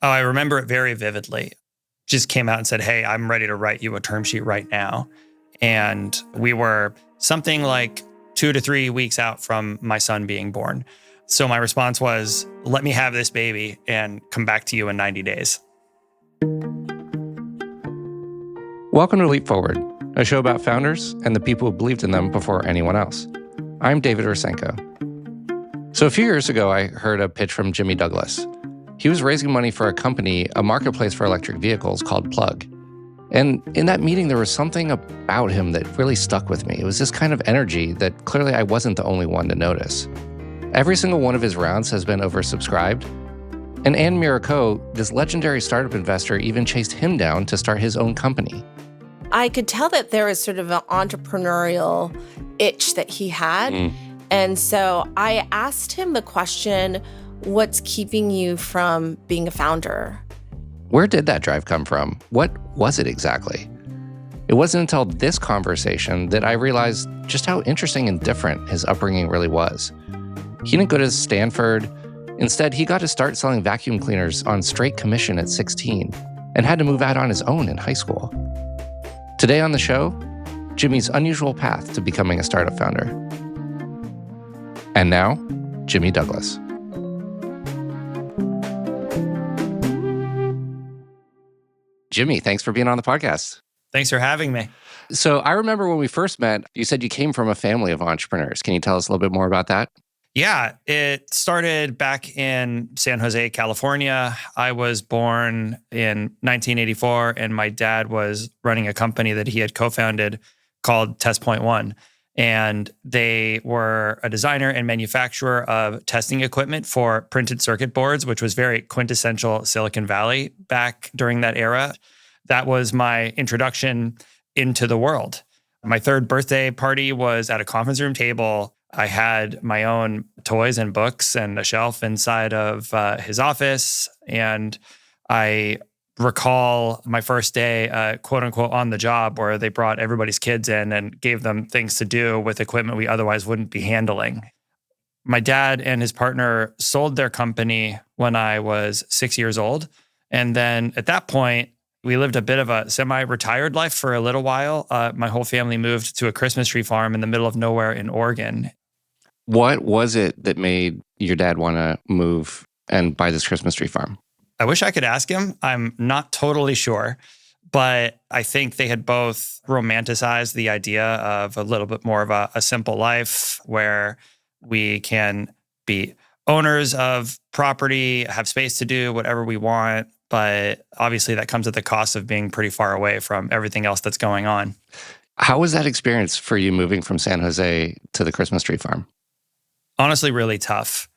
Oh, I remember it very vividly. Just came out and said, "Hey, I'm ready to write you a term sheet right now." And we were something like 2 to 3 weeks out from my son being born. So my response was, "Let me have this baby and come back to you in 90 days." Welcome to Leap Forward, a show about founders and the people who believed in them before anyone else. I'm David Rusenko. So a few years ago, I heard a pitch from Jimmy Douglas. He was raising money for a company, a marketplace for electric vehicles called Plug. And in that meeting, there was something about him that really stuck with me. It was this kind of energy that clearly I wasn't the only one to notice. Every single one of his rounds has been oversubscribed. And Miura-Ko, this legendary startup investor, even chased him down to start his own company. I could tell that there was sort of an entrepreneurial itch that he had. And so I asked him the question, what's keeping you from being a founder? Where did that drive come from? What was it exactly? It wasn't until this conversation that I realized just how interesting and different his upbringing really was. He didn't go to Stanford. Instead, he got to start selling vacuum cleaners on straight commission at 16 and had to move out on his own in high school. Today on the show, Jimmy's unusual path to becoming a startup founder. And now, Jimmy Douglas. Jimmy, thanks for being on the podcast. Thanks for having me. So I remember when we first met, you said you came from a family of entrepreneurs. Can you tell us a little bit more about that? Yeah, it started back in San Jose, California. I was born in 1984, and my dad was running a company that he had co-founded called Test Point One. And they were a designer and manufacturer of testing equipment for printed circuit boards, which was very quintessential Silicon Valley back during that era. That was my introduction into the world. My third birthday party was at a conference room table. I had my own toys and books and a shelf inside of his office. And I recall my first day, quote unquote, on the job, where they brought everybody's kids in and gave them things to do with equipment we otherwise wouldn't be handling. My dad and his partner sold their company when I was 6 years old. And then at that point, we lived a bit of a semi-retired life for a little while. My whole family moved to a Christmas tree farm in the middle of nowhere in Oregon. What was it that made your dad want to move and buy this Christmas tree farm? I wish I could ask him. I'm not totally sure, but I think they had both romanticized the idea of a little bit more of a simple life where we can be owners of property, have space to do whatever we want. But obviously that comes at the cost of being pretty far away from everything else that's going on. How was that experience for you moving from San Jose to the Christmas tree farm? Honestly, really tough.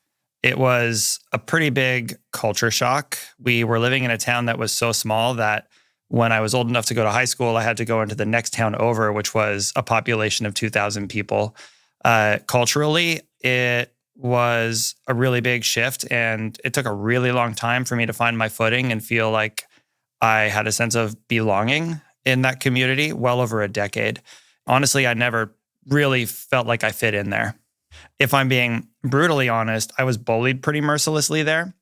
It was a pretty big culture shock. We were living in a town that was so small that when I was old enough to go to high school, I had to go into the next town over, which was a population of 2,000 people. Culturally, it was a really big shift, and it took a really long time for me to find my footing and feel like I had a sense of belonging in that community, well over a decade. Honestly, I never really felt like I fit in there. If I'm being brutally honest, I was bullied pretty mercilessly there.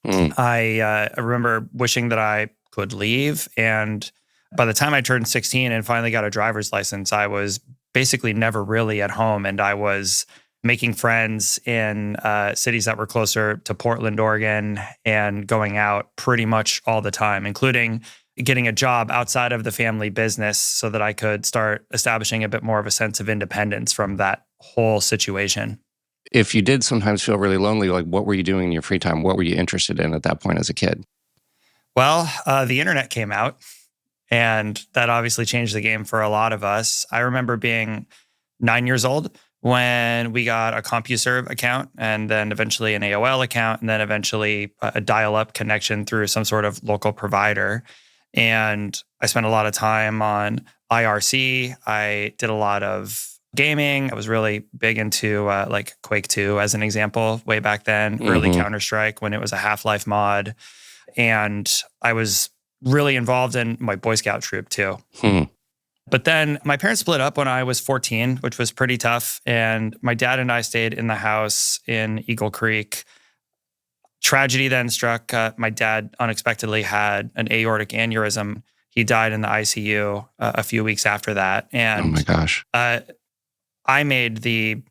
I remember wishing that I could leave. And by the time I turned 16 and finally got a driver's license, I was basically never really at home. And I was making friends in cities that were closer to Portland, Oregon, and going out pretty much all the time, including getting a job outside of the family business so that I could start establishing a bit more of a sense of independence from that whole situation. If you did sometimes feel really lonely, like what were you doing in your free time? What were you interested in at that point as a kid? Well, the internet came out, and that obviously changed the game for a lot of us. I remember being 9 years old when we got a CompuServe account, and then eventually an AOL account, and then eventually a dial-up connection through some sort of local provider. And I spent a lot of time on IRC. I did a lot of gaming. I was really big into like Quake 2 as an example way back then, early Counter-Strike when it was a Half-Life mod. And I was really involved in my Boy Scout troop too. But then my parents split up when I was 14, which was pretty tough. And my dad and I stayed in the house in Eagle Creek Tragedy then struck. My dad unexpectedly had an aortic aneurysm. He died in the ICU a few weeks after that. Oh my And gosh. I made the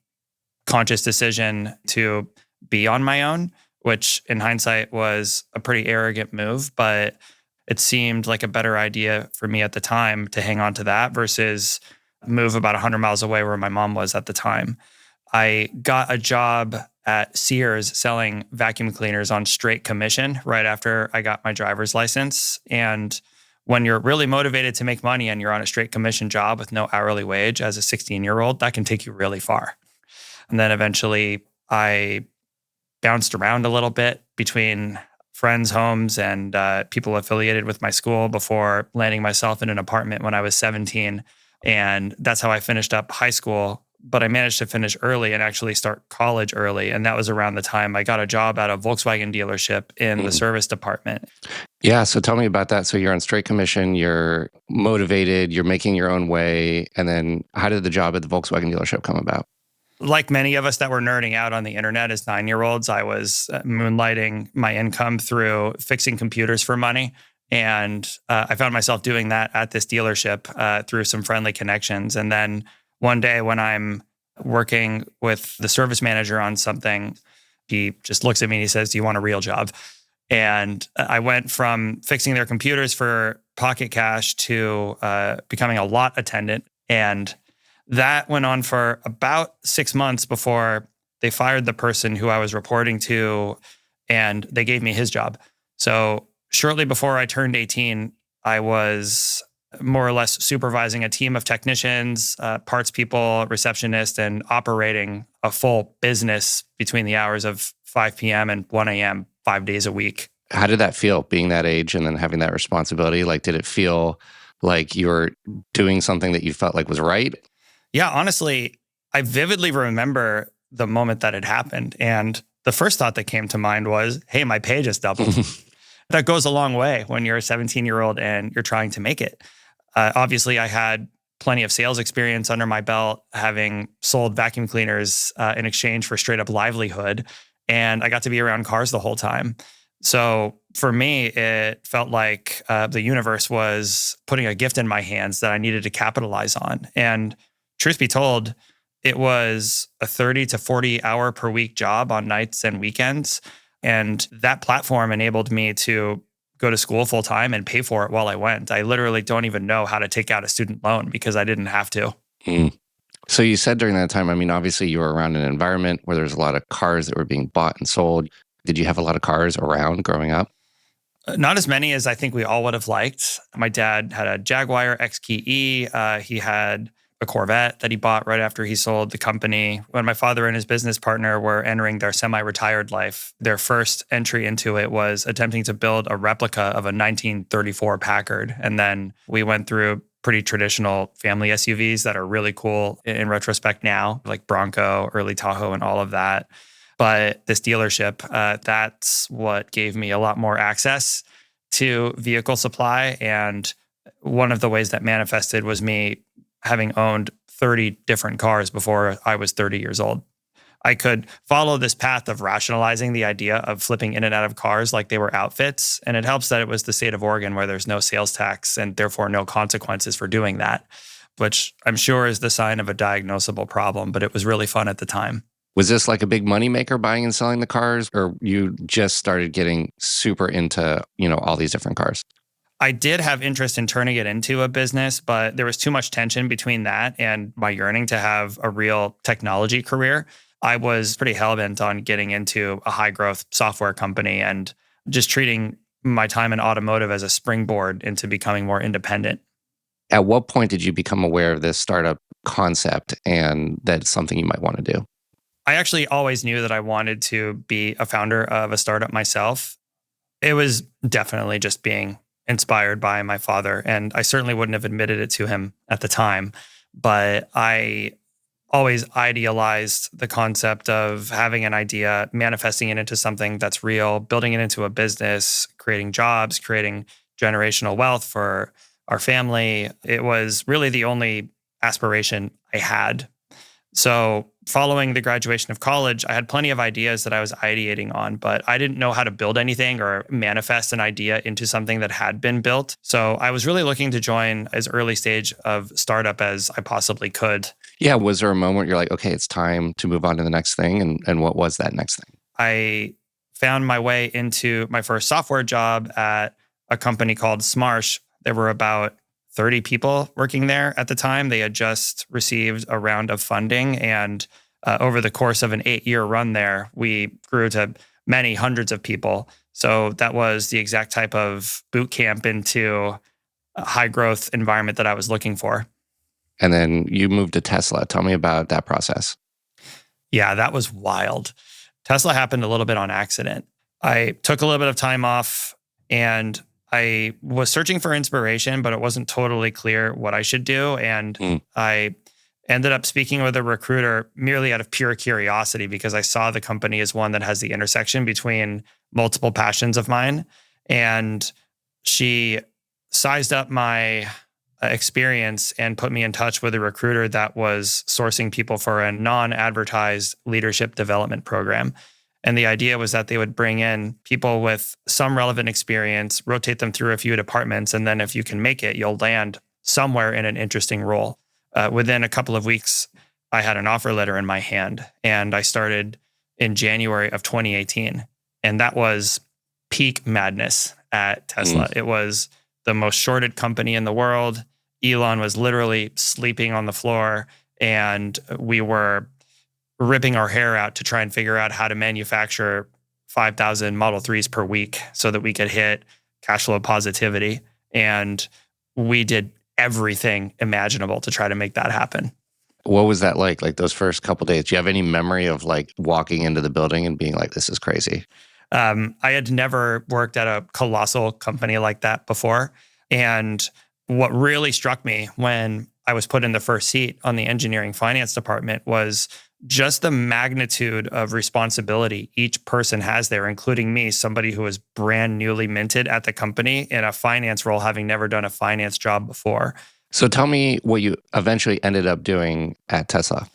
conscious decision to be on my own, which in hindsight was a pretty arrogant move, but it seemed like a better idea for me at the time to hang on to that versus move about 100 miles away where my mom was at the time. I got a job at Sears selling vacuum cleaners on straight commission right after I got my driver's license. And when you're really motivated to make money and you're on a straight commission job with no hourly wage as a 16-year-old, that can take you really far. And then eventually I bounced around a little bit between friends' homes and people affiliated with my school before landing myself in an apartment when I was 17. And that's how I finished up high school. But I managed to finish early and actually start college early. And that was around the time I got a job at a Volkswagen dealership in the service department. Yeah. So tell me about that. So you're on straight commission, you're motivated, you're making your own way. And then how did the job at the Volkswagen dealership come about? Like many of us that were nerding out on the internet as 9-year-olds, I was moonlighting my income through fixing computers for money. And I found myself doing that at this dealership through some friendly connections. And then one day when I'm working with the service manager on something, he just looks at me and he says, "Do you want a real job?" And I went from fixing their computers for pocket cash to becoming a lot attendant. And that went on for about 6 months before they fired the person who I was reporting to, and they gave me his job. So shortly before I turned 18, I was more or less supervising a team of technicians, parts people, receptionists, and operating a full business between the hours of 5 p.m. and 1 a.m. 5 days a week. How did that feel being that age and then having that responsibility? Like, did it feel like you were doing something that you felt like was right? Yeah, honestly, I vividly remember the moment that it happened. And the first thought that came to mind was, hey, my pay just doubled. That goes a long way when you're a 17-year-old and you're trying to make it. Obviously, I had plenty of sales experience under my belt, having sold vacuum cleaners in exchange for straight up livelihood. And I got to be around cars the whole time. So for me, it felt like the universe was putting a gift in my hands that I needed to capitalize on. And truth be told, it was a 30 to 40 hour per week job on nights and weekends. And that platform enabled me to go to school full time and pay for it while I went. I literally don't even know how to take out a student loan because I didn't have to. So you said during that time, I mean, obviously you were around an environment where there's a lot of cars that were being bought and sold. Did you have a lot of cars around growing up? Not as many as I think we all would have liked. My dad had a Jaguar XKE. He had a Corvette that he bought right after he sold the company. When my father and his business partner were entering their semi-retired life, their first entry into it was attempting to build a replica of a 1934 Packard. And then we went through pretty traditional family SUVs that are really cool in retrospect now, like Bronco, early Tahoe, and all of that. But this dealership, that's what gave me a lot more access to vehicle supply. And one of the ways that manifested was me having owned 30 different cars before I was 30 years old. I could follow this path of rationalizing the idea of flipping in and out of cars like they were outfits. And it helps that it was the state of Oregon where there's no sales tax and therefore no consequences for doing that, which I'm sure is the sign of a diagnosable problem, but it was really fun at the time. Was this like a big moneymaker buying and selling the cars, or you just started getting super into, all these different cars? I did have interest in turning it into a business, but there was too much tension between that and my yearning to have a real technology career. I was pretty hell-bent on getting into a high-growth software company and just treating my time in automotive as a springboard into becoming more independent. At what point did you become aware of this startup concept and that it's something you might want to do? I actually always knew that I wanted to be a founder of a startup myself. It was definitely just being inspired by my father, and I certainly wouldn't have admitted it to him at the time, but I always idealized the concept of having an idea, manifesting it into something that's real, building it into a business, creating jobs, creating generational wealth for our family. It was really the only aspiration I had. So Following the graduation of college, I had plenty of ideas that I was ideating on, but I didn't know how to build anything or manifest an idea into something that had been built. So I was really looking to join as early stage of startup as I possibly could. Yeah. Was there a moment you're like, okay, it's time to move on to the next thing? And what was that next thing? I found my way into my first software job at a company called Smarsh. There were about 30 people working there at the time. They had just received a round of funding. And over the course of an 8-year run there, we grew to many hundreds of people. So that was the exact type of boot camp into a high growth environment that I was looking for. And then you moved to Tesla. Tell me about that process. Yeah, that was wild. Tesla happened a little bit on accident. I took a little bit of time off and I was searching for inspiration, but it wasn't totally clear what I should do. And I ended up speaking with a recruiter merely out of pure curiosity because I saw the company as one that has the intersection between multiple passions of mine. And she sized up my experience and put me in touch with a recruiter that was sourcing people for a non-advertised leadership development program. And the idea was that they would bring in people with some relevant experience, rotate them through a few departments, and then if you can make it, you'll land somewhere in an interesting role. Within a couple of weeks, I had an offer letter in my hand, and I started in January of 2018. And that was peak madness at Tesla. It was the most shorted company in the world. Elon was literally sleeping on the floor, and we were ripping our hair out to try and figure out how to manufacture 5,000 Model 3s per week so that we could hit cash flow positivity. And we did everything imaginable to try to make that happen. What was that like those first couple of days? Do you have any memory of like walking into the building and being like, this is crazy? I had never worked at a colossal company like that before. And what really struck me when I was put in the first seat on the engineering finance department was just the magnitude of responsibility each person has there, including me, somebody who was brand newly minted at the company in a finance role, having never done a finance job before. So tell me what you eventually ended up doing at Tesla.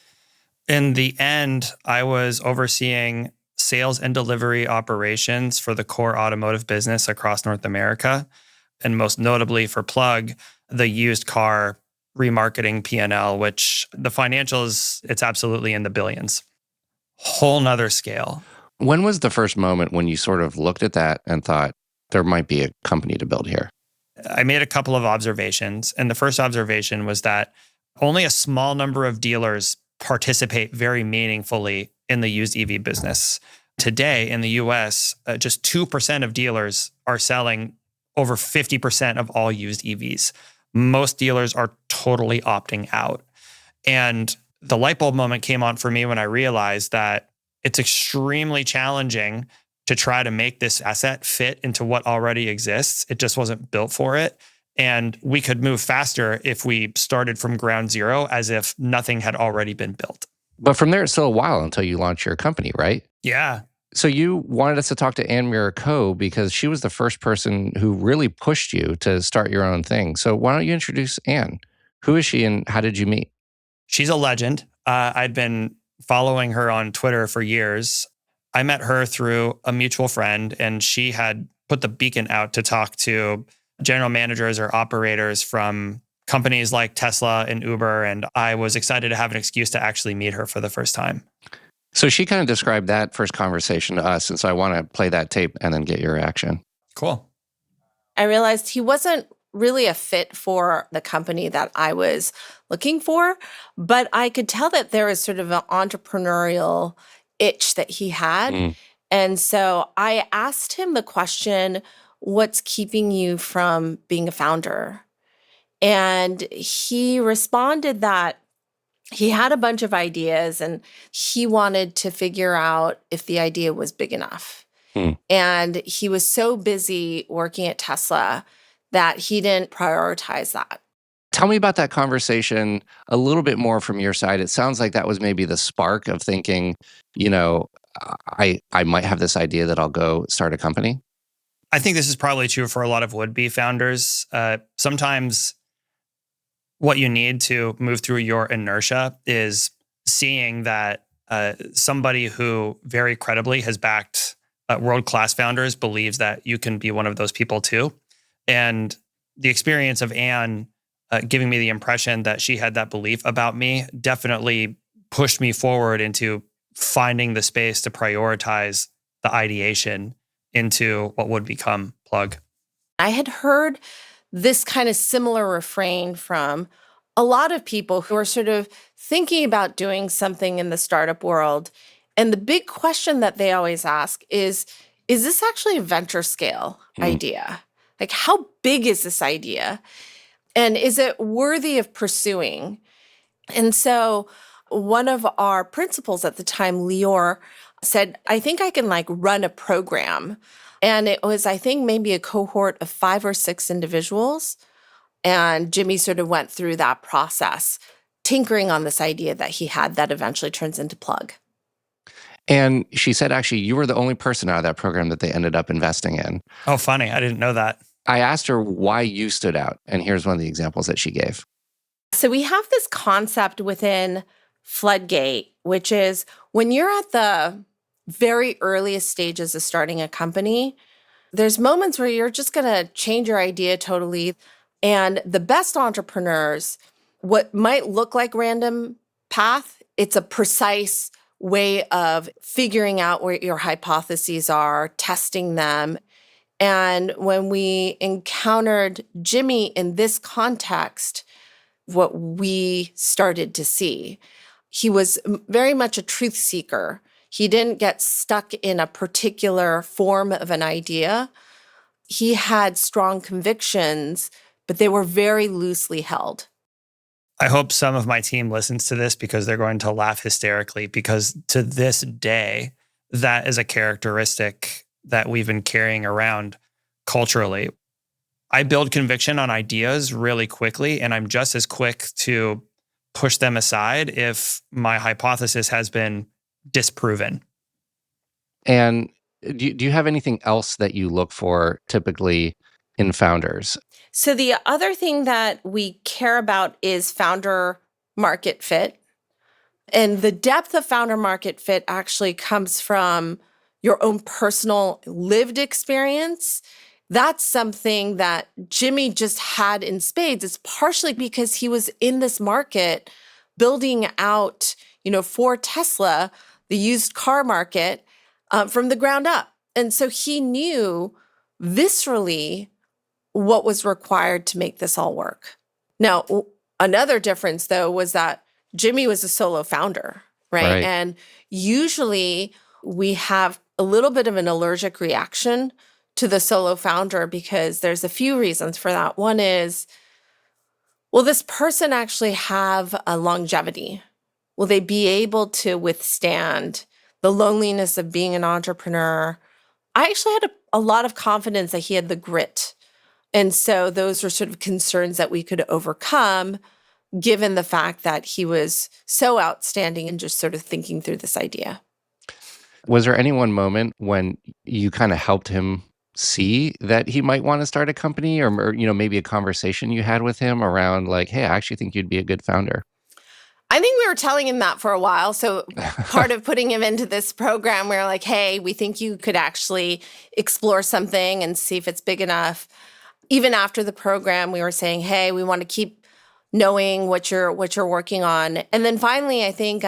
In the end, I was overseeing sales and delivery operations for the core automotive business across North America, and most notably for Plug, the used car remarketing P&L, which the financials, it's absolutely in the billions. Whole nother scale. When was the first moment when you sort of looked at that and thought, there might be a company to build here? I made a couple of observations. And the first observation was that only a small number of dealers participate very meaningfully in the used EV business. Today in the US, just 2% of dealers are selling over 50% of all used EVs. Most dealers are totally opting out. And the light bulb moment came on for me when I realized that it's extremely challenging to try to make this asset fit into what already exists. It just wasn't built for it. And we could move faster if we started from ground zero as if nothing had already been built. But from there, it's still a while until you launch your company, right? Yeah. So you wanted us to talk to Miura-Ko because she was the first person who really pushed you to start your own thing. So why don't you introduce Anne? Who is she and how did you meet? She's a legend. I'd been following her on Twitter for years. I met her through a mutual friend, and she had put the beacon out to talk to general managers or operators from companies like Tesla and Uber. And I was excited to have an excuse to actually meet her for the first time. So she kind of described that first conversation to us. And so I want to play that tape and then get your reaction. Cool. I realized he wasn't really a fit for the company that I was looking for, but I could tell that there was sort of an entrepreneurial itch that he had. And so I asked him the question, what's keeping you from being a founder? And he responded that he had a bunch of ideas and he wanted to figure out if the idea was big enough. And he was so busy working at Tesla that he didn't prioritize that. Tell me about that conversation a little bit more from your side. It sounds like that was maybe the spark of thinking, you know, I might have this idea that I'll go start a company. I think this is probably true for a lot of would-be founders. Sometimes what you need to move through your inertia is seeing that somebody who very credibly has backed world-class founders believes that you can be one of those people too. And the experience of Anne giving me the impression that she had that belief about me definitely pushed me forward into finding the space to prioritize the ideation into what would become Plug. I had heard this kind of similar refrain from a lot of people who are sort of thinking about doing something in the startup world. And the big question that they always ask is this actually a venture scale idea? Like, how big is this idea? And is it worthy of pursuing? And so one of our principals at the time, Lior, said, I think I can run a program. And it was, I think, maybe a cohort of 5 or 6 individuals. And Jimmy sort of went through that process, tinkering on this idea that he had that eventually turns into Plug. And she said, actually, you were the only person out of that program that they ended up investing in. Oh, funny. I didn't know that. I asked her why you stood out. And here's one of the examples that she gave. So we have this concept within Floodgate, which is when you're at the very earliest stages of starting a company, there's moments where you're just going to change your idea totally. And the best entrepreneurs, what might look like random path, it's a precise way of figuring out where your hypotheses are, testing them. And when we encountered Jimmy in this context, what we started to see, he was very much a truth seeker. He didn't get stuck in a particular form of an idea. He had strong convictions, but they were very loosely held. I hope some of my team listens to this because they're going to laugh hysterically, because to this day, that is a characteristic that we've been carrying around culturally. I build conviction on ideas really quickly, and I'm just as quick to push them aside if my hypothesis has been disproven. And do you have anything else that you look for typically in founders? So the other thing that we care about is founder market fit. And the depth of founder market fit actually comes from your own personal lived experience. That's something that Jimmy just had in spades. It's partially because he was in this market building out, for Tesla, the used car market from the ground up. And so he knew viscerally what was required to make this all work. Now, another difference, though, was that Jimmy was a solo founder, right? And usually we have a little bit of an allergic reaction to the solo founder because there's a few reasons for that. One is, will this person actually have a longevity? Will they be able to withstand the loneliness of being an entrepreneur? I actually had a lot of confidence that he had the grit. And so those were sort of concerns that we could overcome, given the fact that he was so outstanding and just sort of thinking through this idea. Was there any one moment when you kind of helped him see that he might want to start a company, or maybe a conversation you had with him around hey, I actually think you'd be a good founder? I think we were telling him that for a while. So part of putting him into this program, we were like, hey, we think you could actually explore something and see if it's big enough. Even after the program, we were saying, hey, we want to keep knowing what you're working on. And then finally, I think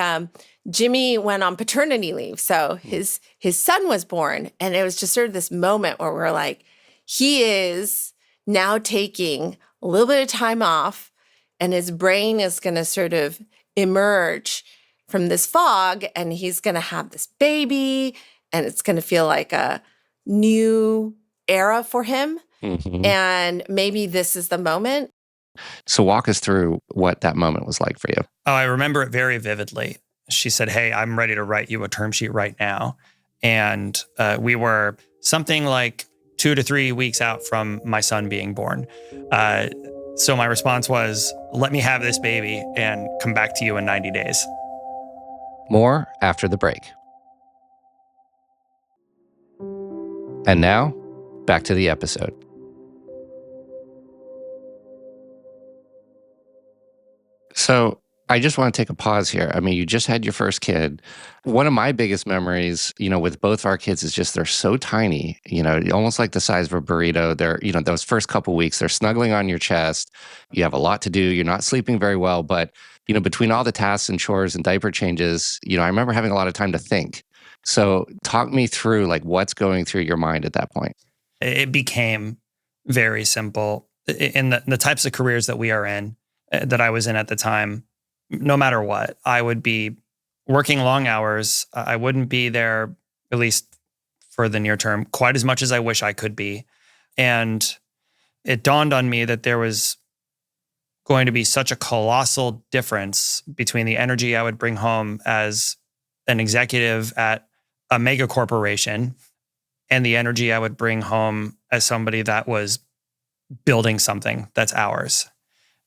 Jimmy went on paternity leave. So his son was born. And it was just sort of this moment where we're like, he is now taking a little bit of time off, and his brain is going to sort of emerge from this fog, and he's going to have this baby, and it's going to feel like a new era for him. Mm-hmm. And maybe this is the moment. So walk us through what that moment was like for you. Oh, I remember it very vividly. She said, hey, I'm ready to write you a term sheet right now. And we were something like 2 to 3 weeks out from my son being born. So my response was, let me have this baby and come back to you in 90 days. More after the break. And now, back to the episode. So I just want to take a pause here. I mean, you just had your first kid. One of my biggest memories, with both of our kids is just they're so tiny, almost like the size of a burrito. They're, those first couple weeks, they're snuggling on your chest. You have a lot to do. You're not sleeping very well. But, between all the tasks and chores and diaper changes, I remember having a lot of time to think. So talk me through like what's going through your mind at that point. It became very simple in the types of careers that we are in, that I was in at the time. No matter what, I would be working long hours. I wouldn't be there, at least for the near term, quite as much as I wish I could be. And it dawned on me that there was going to be such a colossal difference between the energy I would bring home as an executive at a mega corporation and the energy I would bring home as somebody that was building something that's ours.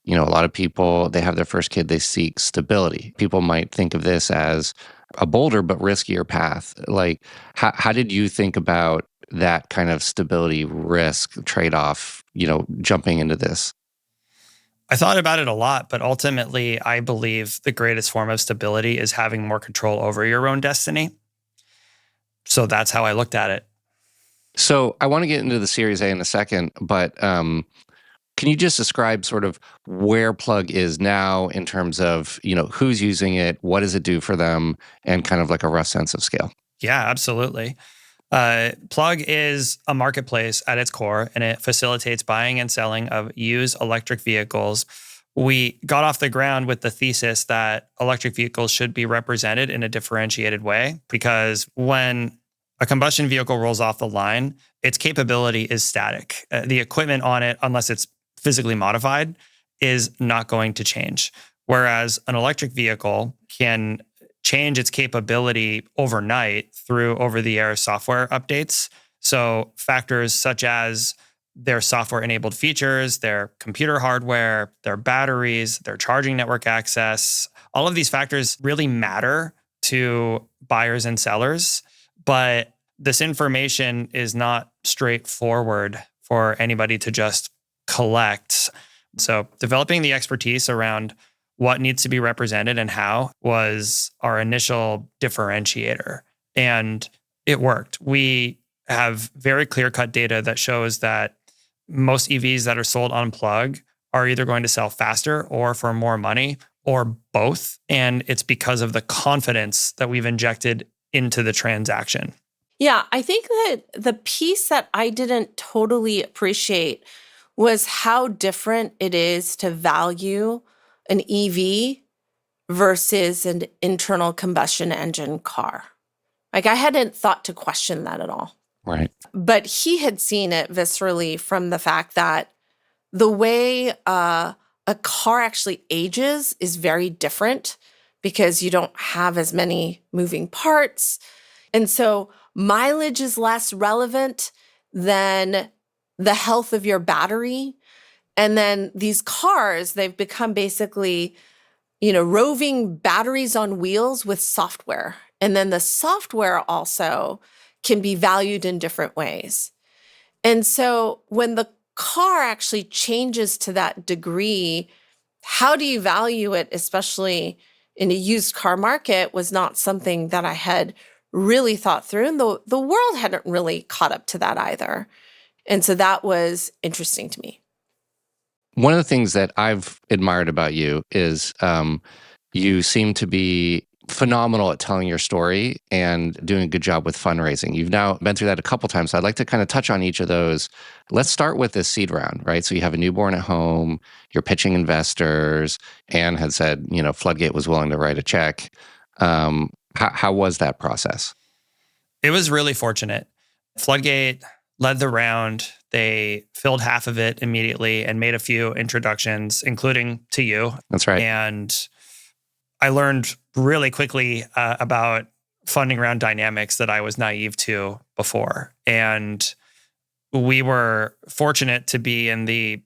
A lot of people, they have their first kid, they seek stability. People might think of this as a bolder but riskier path. Like, how did you think about that kind of stability risk trade-off, jumping into this? I thought about it a lot, but ultimately, I believe the greatest form of stability is having more control over your own destiny. So that's how I looked at it. So I want to get into the Series A in a second, but can you just describe sort of where Plug is now in terms of, who's using it, what does it do for them, and kind of like a rough sense of scale? Yeah, absolutely. Plug is a marketplace at its core, and it facilitates buying and selling of used electric vehicles. We got off the ground with the thesis that electric vehicles should be represented in a differentiated way, because when a combustion vehicle rolls off the line, its capability is static. The equipment on it, unless it's physically modified, is not going to change. Whereas an electric vehicle can change its capability overnight through over-the-air software updates. So factors such as their software-enabled features, their computer hardware, their batteries, their charging network access, all of these factors really matter to buyers and sellers. But this information is not straightforward for anybody to just collect. So developing the expertise around what needs to be represented and how was our initial differentiator. And it worked. We have very clear-cut data that shows that most EVs that are sold on Plug are either going to sell faster or for more money or both. And it's because of the confidence that we've injected into the transaction. Yeah, I think that the piece that I didn't totally appreciate was how different it is to value an EV versus an internal combustion engine car. Like, I hadn't thought to question that at all. Right. But he had seen it viscerally from the fact that the way a car actually ages is very different because you don't have as many moving parts. And so mileage is less relevant than the health of your battery. And then these cars, they've become basically, roving batteries on wheels with software. And then the software also can be valued in different ways. And so when the car actually changes to that degree, how do you value it, especially in a used car market, was not something that I had really thought through. And the world hadn't really caught up to that either. And so that was interesting to me. One of the things that I've admired about you is you seem to be phenomenal at telling your story and doing a good job with fundraising. You've now been through that a couple times. So I'd like to kind of touch on each of those. Let's start with this seed round, right? So you have a newborn at home, you're pitching investors. Anne had said, Floodgate was willing to write a check. How was that process? It was really fortunate. Floodgate led the round. They filled half of it immediately and made a few introductions, including to you. That's right. And I learned really quickly about funding round dynamics that I was naive to before. And we were fortunate to be in the,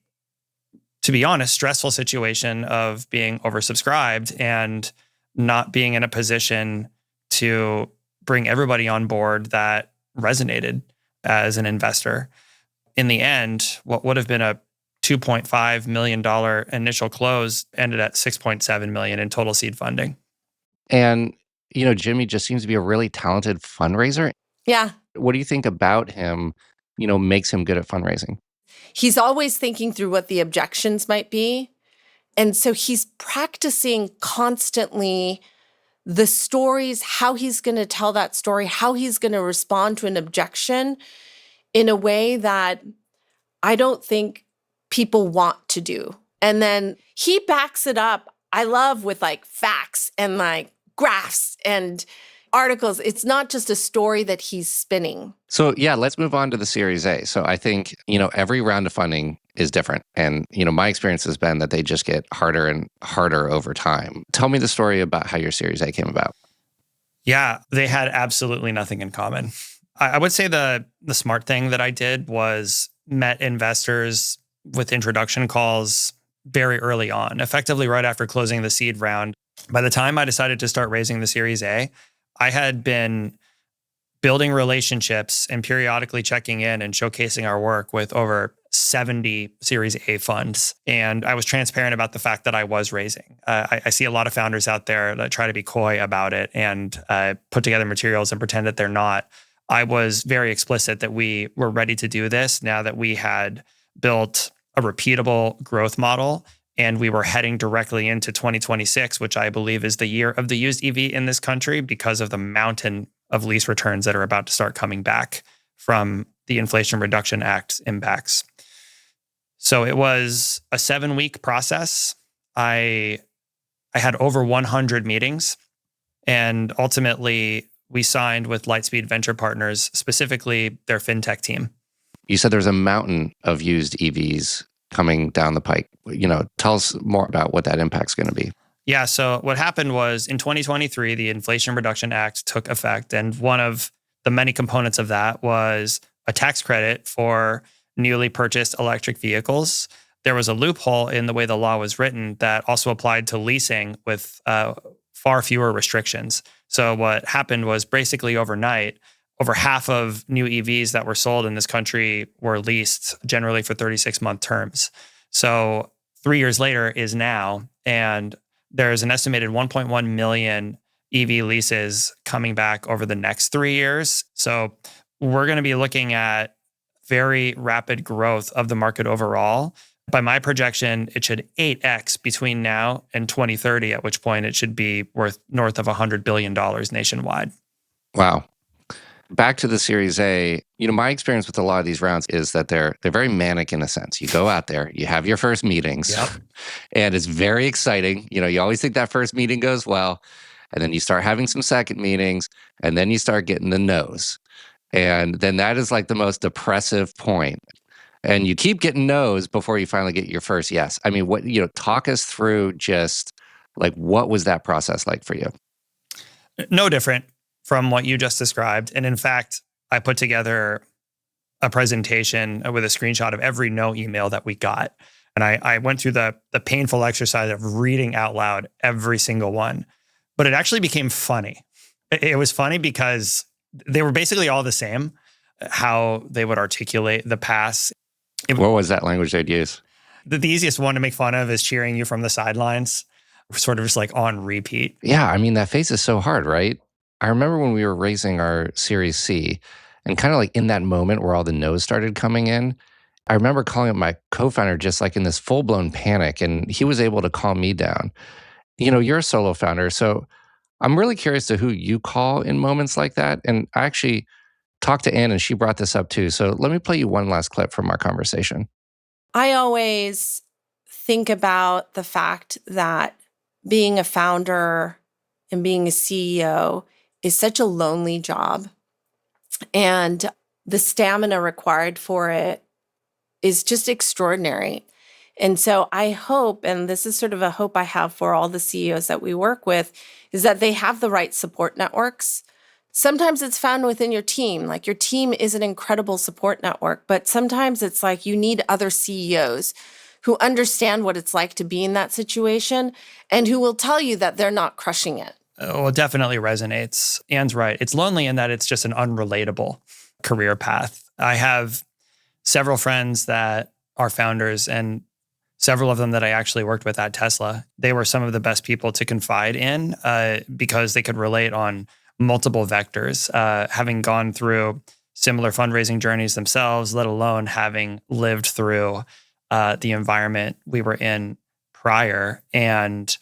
to be honest, stressful situation of being oversubscribed and not being in a position to bring everybody on board that resonated as an investor. In the end, what would have been a $2.5 million initial close ended at $6.7 million in total seed funding. And, Jimmy just seems to be a really talented fundraiser. Yeah. What do you think about him, makes him good at fundraising? He's always thinking through what the objections might be. And so he's practicing constantly the stories, how he's going to tell that story, how he's going to respond to an objection in a way that I don't think people want to do. And then he backs it up, I love, with like facts and like graphs and articles. It's not just a story that he's spinning. So yeah, let's move on to the Series A. So I think, every round of funding is different. And, my experience has been that they just get harder and harder over time. Tell me the story about how your Series A came about. Yeah, they had absolutely nothing in common. I would say the smart thing that I did was met investors with introduction calls very early on, effectively right after closing the seed round. By the time I decided to start raising the Series A, I had been building relationships and periodically checking in and showcasing our work with over 70 Series A funds. And I was transparent about the fact that I was raising. I see a lot of founders out there that try to be coy about it and put together materials and pretend that they're not. I was very explicit that we were ready to do this now that we had built a repeatable growth model and we were heading directly into 2026, which I believe is the year of the used EV in this country because of the mountain of lease returns that are about to start coming back from the Inflation Reduction Act impacts. So it was a 7-week process. I had over 100 meetings, and ultimately we signed with Lightspeed Venture Partners, specifically their fintech team. You said there's a mountain of used EVs coming down the pike. Tell us more about what that impact's going to be. Yeah, so what happened was in 2023, the Inflation Reduction Act took effect, and one of the many components of that was a tax credit for newly purchased electric vehicles. There was a loophole in the way the law was written that also applied to leasing with far fewer restrictions. So what happened was basically overnight, over half of new EVs that were sold in this country were leased generally for 36-month terms. So 3 years later is now, and there's an estimated 1.1 million EV leases coming back over the next 3 years. So we're going to be looking at very rapid growth of the market overall. By my projection, it should 8x between now and 2030, at which point it should be worth north of $100 billion nationwide. Wow. Back to the Series A, my experience with a lot of these rounds is that they're very manic in a sense. You go out there, you have your first meetings, Yep. and it's very exciting. You always think that first meeting goes well, and then you start having some second meetings, and then you start getting the no's. And then that is like the most depressive point. And you keep getting no's before you finally get your first yes. I mean, talk us through just like, what was that process like for you? No different from what you just described. And in fact, I put together a presentation with a screenshot of every no email that we got. And I went through the painful exercise of reading out loud every single one. But it actually became funny. It was funny because they were basically all the same, how they would articulate the pass. What was that language they'd use? The easiest one to make fun of is cheering you from the sidelines, sort of just like on repeat. Yeah, I mean, that face is so hard, right? I remember when we were raising our Series C and kind of like in that moment where all the no's started coming in, I remember calling up my co-founder just like in this full-blown panic, and he was able to calm me down. You're a solo founder, so I'm really curious to who you call in moments like that. And I actually talked to Anne and she brought this up too. So let me play you one last clip from our conversation. I always think about the fact that being a founder and being a CEO is such a lonely job. And the stamina required for it is just extraordinary. And so I hope, and this is sort of a hope I have for all the CEOs that we work with, is that they have the right support networks. Sometimes it's found within your team. Like, your team is an incredible support network, but sometimes it's like you need other CEOs who understand what it's like to be in that situation and who will tell you that they're not crushing it. Oh, it definitely resonates. Anne's right. It's lonely in that it's just an unrelatable career path. I have several friends that our founders and several of them that I actually worked with at Tesla. They were some of the best people to confide in because they could relate on multiple vectors, having gone through similar fundraising journeys themselves, let alone having lived through the environment we were in prior. And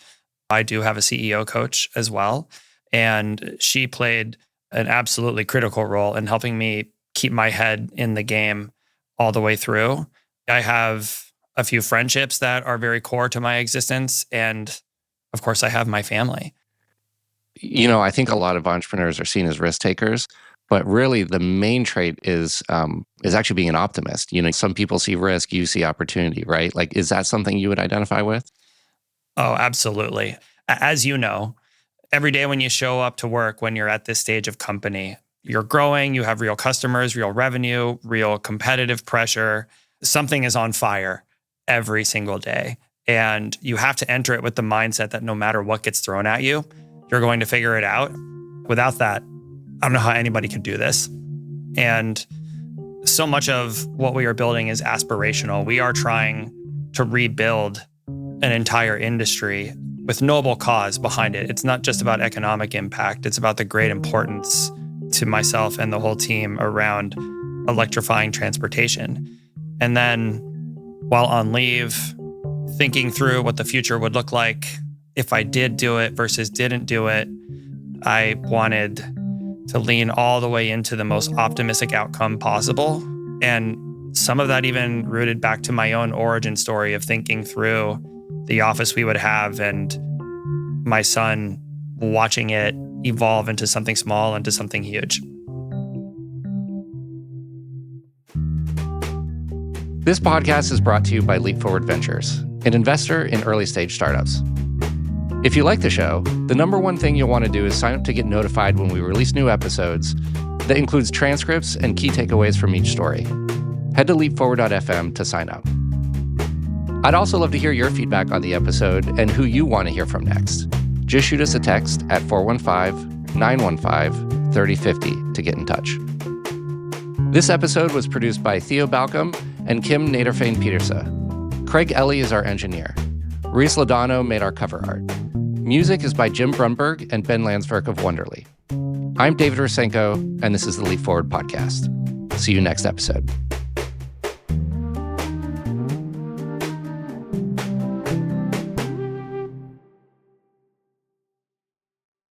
I do have a CEO coach as well. And she played an absolutely critical role in helping me keep my head in the game all the way through. I have a few friendships that are very core to my existence. And of course, I have my family. I think a lot of entrepreneurs are seen as risk takers, but really the main trait is actually being an optimist. Some people see risk, you see opportunity, right? Like, is that something you would identify with? Oh, absolutely. As you know, every day when you show up to work, when you're at this stage of company, you're growing, you have real customers, real revenue, real competitive pressure. Something is on fire every single day. And you have to enter it with the mindset that no matter what gets thrown at you, you're going to figure it out. Without that, I don't know how anybody could do this. And so much of what we are building is aspirational. We are trying to rebuild an entire industry with noble cause behind it. It's not just about economic impact. It's about the great importance to myself and the whole team around electrifying transportation. And then while on leave, thinking through what the future would look like if I did do it versus didn't do it, I wanted to lean all the way into the most optimistic outcome possible. And some of that even rooted back to my own origin story of thinking through the office we would have and my son watching it evolve into something small, into something huge. This podcast is brought to you by Leap Forward Ventures, an investor in early-stage startups. If you like the show, the number one thing you'll want to do is sign up to get notified when we release new episodes that includes transcripts and key takeaways from each story. Head to leapforward.fm to sign up. I'd also love to hear your feedback on the episode and who you want to hear from next. Just shoot us a text at 415-915-3050 to get in touch. This episode was produced by Theo Balcom and Kim Naderfane-Petersa. Craig Ellie is our engineer. Reese Lodano made our cover art. Music is by Jim Brunberg and Ben Landsverk of Wonderly. I'm David Rusenko, and this is the Leap Forward podcast. See you next episode.